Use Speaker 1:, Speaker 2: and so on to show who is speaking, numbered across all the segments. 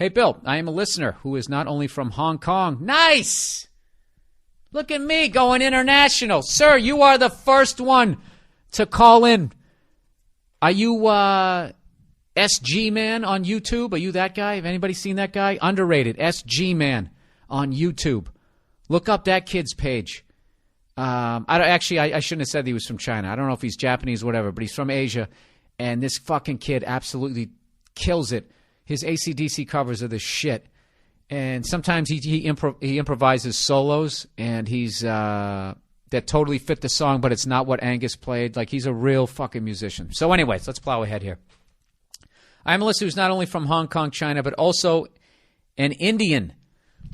Speaker 1: Hey, Bill, I am a listener who is not only from Hong Kong. Nice! Look at me going international. Sir, you are the first one to call in. Are you SG Man on YouTube? Are you that guy? Have anybody seen that guy? Underrated. SG Man on YouTube. Look up that kid's page. I shouldn't have said he was from China. I don't know if he's Japanese or whatever, but he's from Asia. And this fucking kid absolutely kills it. His AC/DC covers are the shit. And sometimes he improvises solos, and that totally fit the song, but it's not what Angus played. Like, he's a real fucking musician. So anyways, let's plow ahead here. I'm a listener who's not only from Hong Kong, China, but also an Indian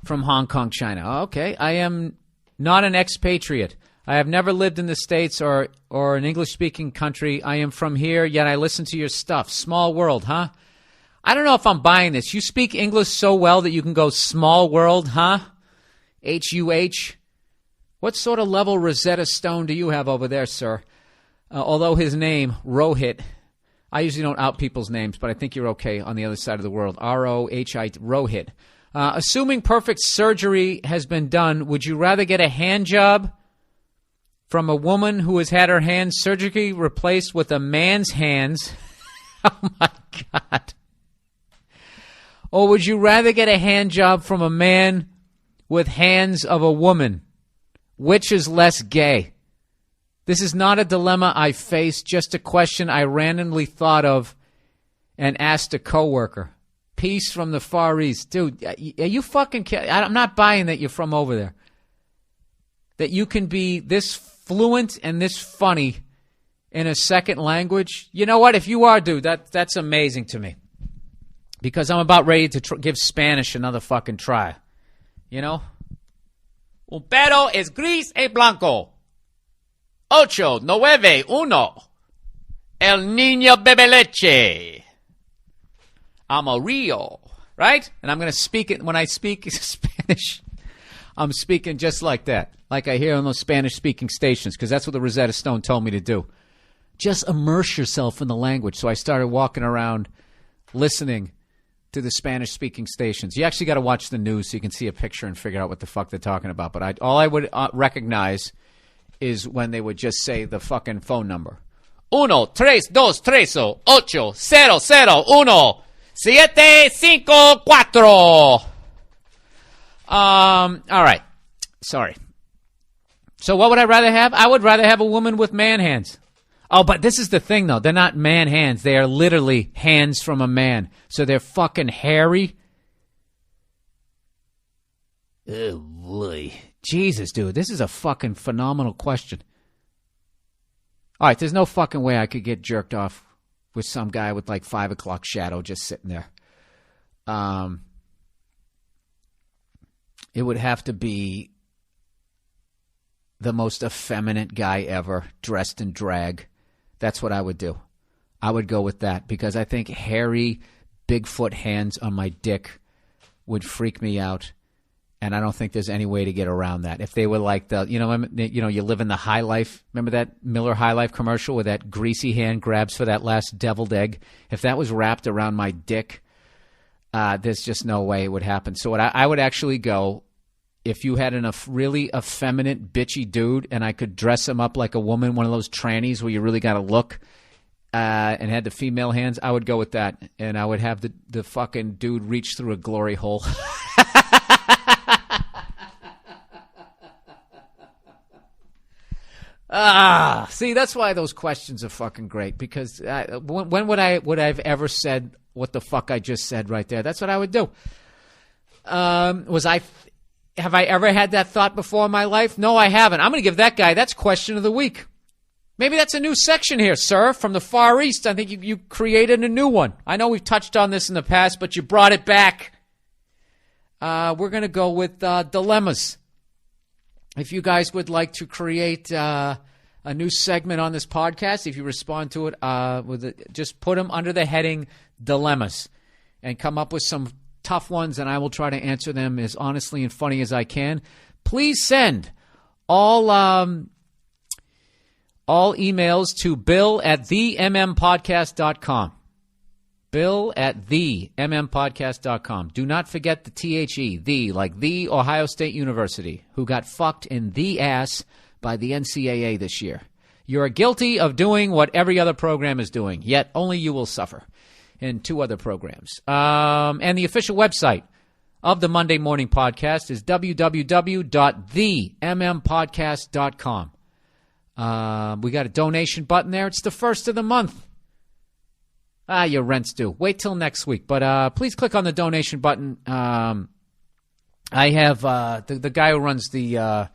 Speaker 1: from Hong Kong, China. Okay, I am not an expatriate. I have never lived in the States or an English-speaking country. I am from here, yet I listen to your stuff. Small world, huh? I don't know if I'm buying this. You speak English so well that you can go small world, huh? H-U-H. What sort of level Rosetta Stone do you have over there, sir? Although his name, Rohit, I usually don't out people's names, but I think you're okay on the other side of the world. R-O-H-I-T, Rohit. Assuming perfect surgery has been done, would you rather get a hand job from a woman who has had her hands surgically replaced with a man's hands? Oh, my God. Or would you rather get a hand job from a man with hands of a woman? Which is less gay? This is not a dilemma I face, just a question I randomly thought of and asked a coworker. Peace from the Far East. Dude, are you fucking kidding? I'm not buying that you're from over there. That you can be this fluent and this funny in a second language. You know what? If you are, dude, that's amazing to me. Because I'm about ready to give Spanish another fucking try. You know? Un perro es gris y blanco. 8-9-1. El niño bebe leche. Amarillo. Right? And I'm going to speak it. When I speak Spanish, I'm speaking just like that. Like I hear on those Spanish-speaking stations. Because that's what the Rosetta Stone told me to do. Just immerse yourself in the language. So I started walking around listening to the Spanish-speaking stations. You actually got to watch the news so you can see a picture and figure out what the fuck they're talking about. But all I would recognize is when they would just say the fucking phone number. 1-3-2-3-8-0-0-1-754. All right. Sorry. So what would I rather have? I would rather have a woman with man hands. Oh, but this is the thing, though. They're not man hands. They are literally hands from a man. So they're fucking hairy. Oh, boy. Jesus, dude. This is a fucking phenomenal question. All right, there's no fucking way I could get jerked off with some guy with like 5 o'clock shadow just sitting there. It would have to be the most effeminate guy ever, dressed in drag. That's what I would do. I would go with that because I think hairy Bigfoot hands on my dick would freak me out, and I don't think there's any way to get around that. If they were like you live in the High Life. Remember that Miller High Life commercial where that greasy hand grabs for that last deviled egg? If that was wrapped around my dick, there's just no way it would happen. So what I would actually go, if you had a really effeminate, bitchy dude and I could dress him up like a woman, one of those trannies where you really got to look, and had the female hands, I would go with that. And I would have the fucking dude reach through a glory hole. See, that's why those questions are fucking great. Because when would I have ever said what the fuck I just said right there? That's what I would do. Have I ever had that thought before in my life? No, I haven't. I'm going to give that guy, that's question of the week. Maybe that's a new section here, sir, from the Far East. I think you created a new one. I know we've touched on this in the past, but you brought it back. We're going to go with dilemmas. If you guys would like to create a new segment on this podcast, if you respond to it, just put them under the heading dilemmas and come up with some tough ones, and I will try to answer them as honestly and funny as I can. Please send all emails to bill@themmpodcast.com. Bill at themmpodcast.com. Do not forget the THE, the, like the Ohio State University, who got fucked in the ass by the NCAA this year. You are guilty of doing what every other program is doing, yet only you will suffer in 2 other programs. And the official website of the Monday Morning Podcast is www.themmpodcast.com. We got a donation button there. It's the first of the month. Your rent's due. Wait till next week. But please click on the donation button. I have the guy who runs the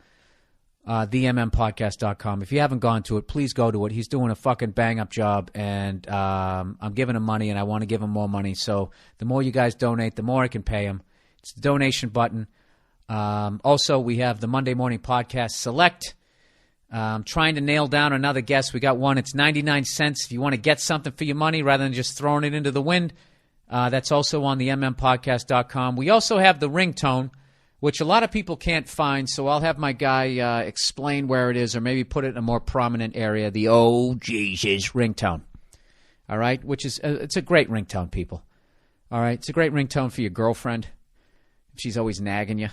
Speaker 1: themmpodcast.com. If you haven't gone to it, please go to it. He's doing a fucking bang-up job, and I'm giving him money, and I want to give him more money. So the more you guys donate, the more I can pay him. It's the donation button. Also, we have the Monday Morning Podcast Select. Trying to nail down another guest. We got one. It's 99 cents if you want to get something for your money rather than just throwing it into the wind. That's also on the mmpodcast.com. We also have the Ringtone, which a lot of people can't find, so I'll have my guy explain where it is or maybe put it in a more prominent area, the Oh Jesus Ringtone. All right, which is it's a great ringtone, people. All right, it's a great ringtone for your girlfriend. If she's always nagging you,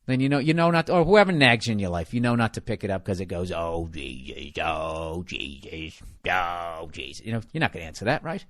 Speaker 1: then you know not to, or whoever nags you in your life, you know not to pick it up because it goes, oh Jesus, oh Jesus, oh Jesus. You know, you're not going to answer that, right?